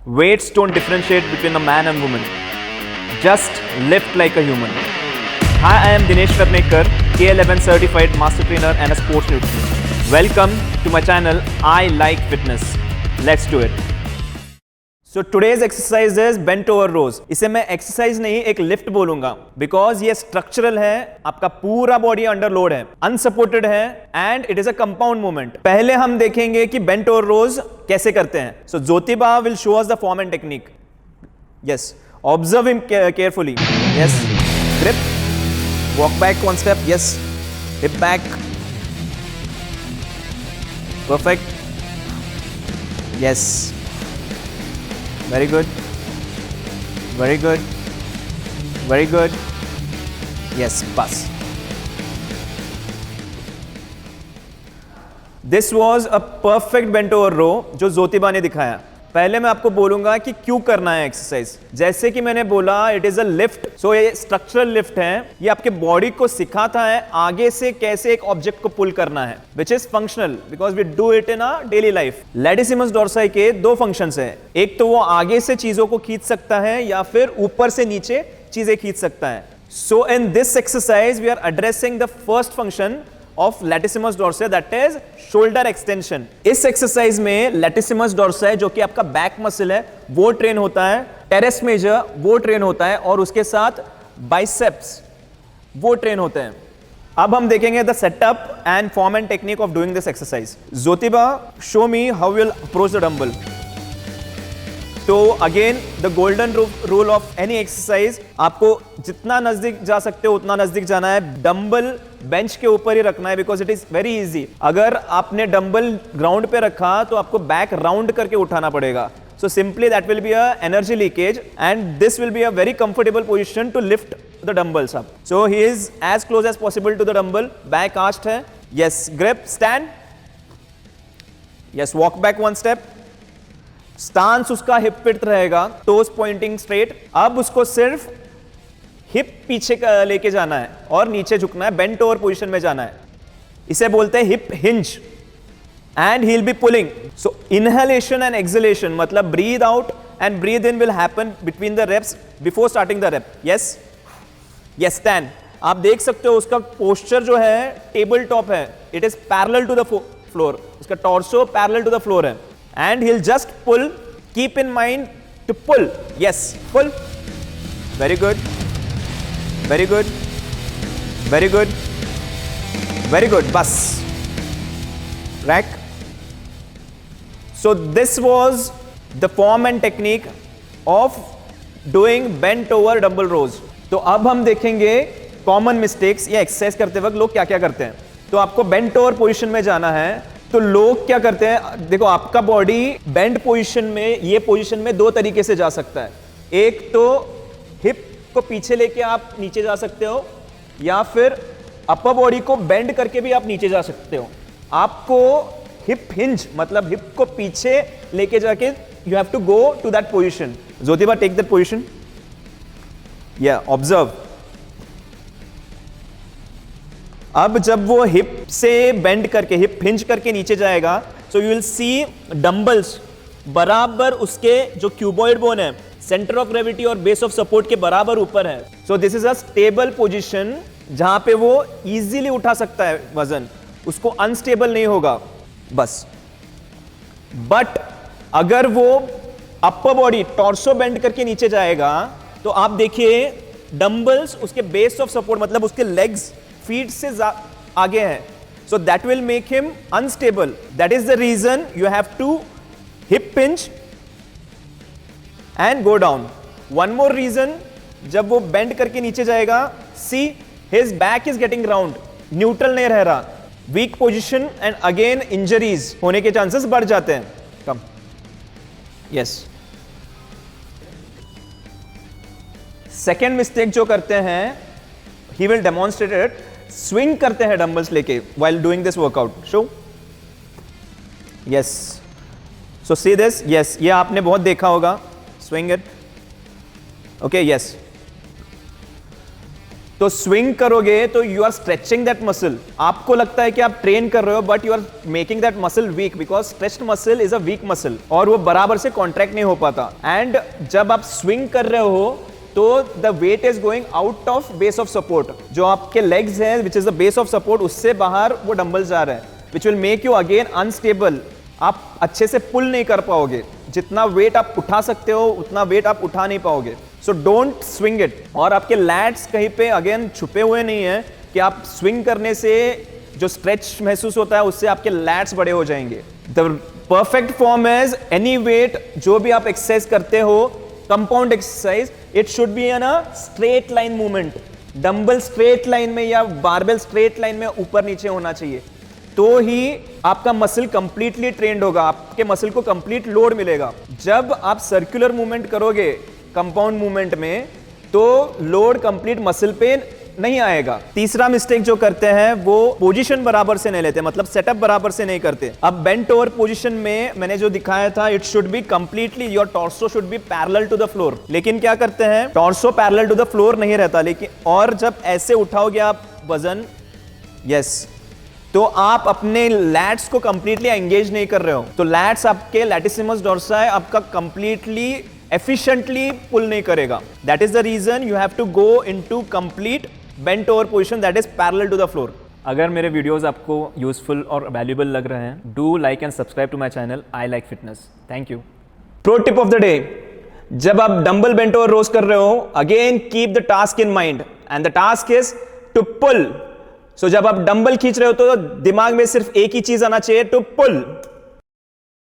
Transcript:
Weights don't differentiate between a man and woman. Just lift like a human. Hi, I am Dinesh Ratnekar, K11 certified master trainer and a sports nutritionist. Welcome to my channel, I Like Fitness. Let's do it. So today's exercise is bent over rows. इसे मैं exercise नहीं एक lift बोलूंगा because ये structural है, आपका पूरा body under load है, अनसपोर्टेड है and it is a compound movement. पहले हम देखेंगे कि बेंट ओवर रोज कैसे करते हैं. So Jyotiba will show us the form and technique. Yes, observe him carefully. Yes, grip, walk back one step. Yes, hip back. Perfect. Yes, very good, very good, very good. Yes, pass. This was a perfect bent over row जो ज्योतिबा ने दिखाया. पहले मैं आपको बोलूंगा कि क्यों करना है एक्सरसाइज. जैसे कि मैंने बोला इट इज अ लिफ्ट. सो ये स्ट्रक्चरल लिफ्ट है. ये आपके बॉडी को सिखाता है आगे से कैसे एक ऑब्जेक्ट को पुल करना है, which is functional because we do it in a daily life. Latissimus dorsi के दो फंक्शंस हैं. एक तो वो आगे से चीजों को खींच सकता है या फिर ऊपर से नीचे चीजें खींच सकता है. So in this exercise we are addressing the first function of latissimus dorsi, that is shoulder extension. इस एक्सरसाइज में latissimus dorsi जो कि आपका बैक मसल है वो ट्रेन होता है, टेरेस मेजर वो ट्रेन होता है और उसके साथ बाइसेप्स वो ट्रेन होते हैं. अब हम देखेंगे the setup and form and technique of doing this exercise. Jyotiba, show me how will approach the dumbbell. तो again the golden rule of any exercise, आपको जितना नजदीक जा सकते हो उतना नजदीक जाना है. डंबल बेंच के ऊपर ही रखना है because it is very easy. अगर आपने डंबल ग्राउंड पे रखा तो आपको बैक राउंड करके उठाना पड़ेगा. So simply that will be a energy leakage and this will be a very comfortable position to lift the dumbbells up. So he is as close as possible to the dumbbell. Back आस्ड है. Yes, grip, stand. Yes, walk back one step. Stance उसका hip width रहेगा, toes pointing straight. अब उसको सिर्फ hip पीछे लेके जाना है और नीचे झुकना है, बेंट ओवर पोजीशन में जाना है. इसे बोलते हैं hip hinge and he will be pulling. So inhalation and exhalation मतलब breathe out and breathe in will happen between the reps before starting the rep. Yes, yes, stand. आप देख सकते हो उसका पोस्चर जो है टेबल टॉप है. It is parallel to the floor. उसका torso parallel to the floor है. And he'll just pull. Keep in mind to pull. Yes, pull. Very good. Very good. Very good. Very good. Bus. Rack. So this was the form and technique of doing bent over dumbbell rows. तो अब हम देखेंगे common mistakes. ये exercise करते वक्त लोग क्या क्या करते हैं. तो आपको bent over position में जाना है. तो लोग क्या करते हैं, देखो आपका बॉडी बेंड पोजीशन में, ये पोजीशन में दो तरीके से जा सकता है. एक तो हिप को पीछे लेके आप नीचे जा सकते हो या फिर अपर बॉडी को बेंड करके भी आप नीचे जा सकते हो. आपको हिप हिंज मतलब हिप को पीछे लेके जाके you have to go to that position. Jyotiba, take that position. या ऑब्जर्व. अब जब वो हिप से बेंड करके, हिप हिंज करके नीचे जाएगा, so you will see dumbbells बराबर उसके जो क्यूबॉइड बोन है, सेंटर ऑफ ग्रेविटी और बेस ऑफ सपोर्ट के बराबर ऊपर है. So this is a stable position जहां पे वो इजीली उठा सकता है वजन, उसको अनस्टेबल नहीं होगा बस. बट अगर वो अपर बॉडी टॉर्सो बेंड करके नीचे जाएगा तो आप देखिए डंबल्स उसके बेस ऑफ सपोर्ट मतलब उसके लेग्स फीट से आगे है. So that will make him unstable. That is the reason you have to hip pinch and go down. One more reason, जब वो बेंड करके नीचे जाएगा, see his back is getting round, neutral नहीं रह रहा. Weak position and again injuries होने के चांसेस बढ़ जाते हैं. कम. यस. सेकेंड मिस्टेक जो करते हैं, he will demonstrate it. Swing करते हैं डंबल्स लेके while doing this workout. Show. Yes. So see this. Yes. ये आपने बहुत देखा होगा. Swing it. Okay. Yes. तो स्विंग करोगे तो you are stretching that muscle. आपको लगता है कि आप ट्रेन कर रहे हो, but you are making that muscle weak, because stretched muscle is a weak muscle और वो बराबर से कॉन्ट्रैक्ट नहीं हो पाता। एंड जब आप स्विंग कर रहे हो तो the weight is going out of base of support, जो आपके लेग्स है which is the base of support, उससे बाहर वो डंबल जा रहा है, which will make you again unstable. आप अच्छे से पुल नहीं कर पाओगे, जितना वेट आप उठा सकते हो उतना वेट आप उठा नहीं पाओगे। So don't swing it. और आपके लैट्स कहीं पे अगेन छुपे हुए नहीं है कि आप स्विंग करने से जो स्ट्रेच महसूस होता है उससे आपके लैट्स बड़े हो जाएंगे। The perfect form is any weight, जो भी आप एक्सरसाइज करते हो, compound exercise, it should be an a straight line movement. Dumbbell straight line में या बारबेल स्ट्रेट लाइन में ऊपर नीचे होना चाहिए, तो ही आपका मसल कंप्लीटली ट्रेंड होगा, आपके मसल को कंप्लीट लोड मिलेगा। जब आप सर्कुलर मूवमेंट करोगे कंपाउंड मूवमेंट में, तो लोड कंप्लीट मसल पे नहीं आएगा। तीसरा मिस्टेक जो करते हैं वो पोजीशन बराबर से नहीं लेते, मतलब सेटअप बराबर से नहीं करते। अब बेंट ओवर पोजीशन में मैंने जो दिखाया था, it should be completely, your torso should be parallel to the floor, लेकिन क्या करते हैं, torso parallel to the floor नहीं रहता। लेकिन और जब ऐसे उठाओगे आप वजन, यस, तो आप अपने लैट्स को कंप्लीटली एंगेज नहीं कर रहे हो, तो लैट्स आपके लैटिसिमस डोर्साई आपका कंप्लीटली एफिशिएंटली पुल नहीं करेगा। That is the reason you have to go into complete bent over position that is parallel to the floor. अगर मेरे वीडियोस आपको यूजफुल और वैल्यूएबल लग रहे हैं, do like and subscribe to my channel I like fitness. Thank you. Pro tip of the day, जब आप dumbbell bent over rows कर रहे हो, again keep the task in mind and the task is to pull. So जब आप dumbbell खींच रहे हो तो दिमाग में सिर्फ एक ही चीज आना चाहिए, टू पुल।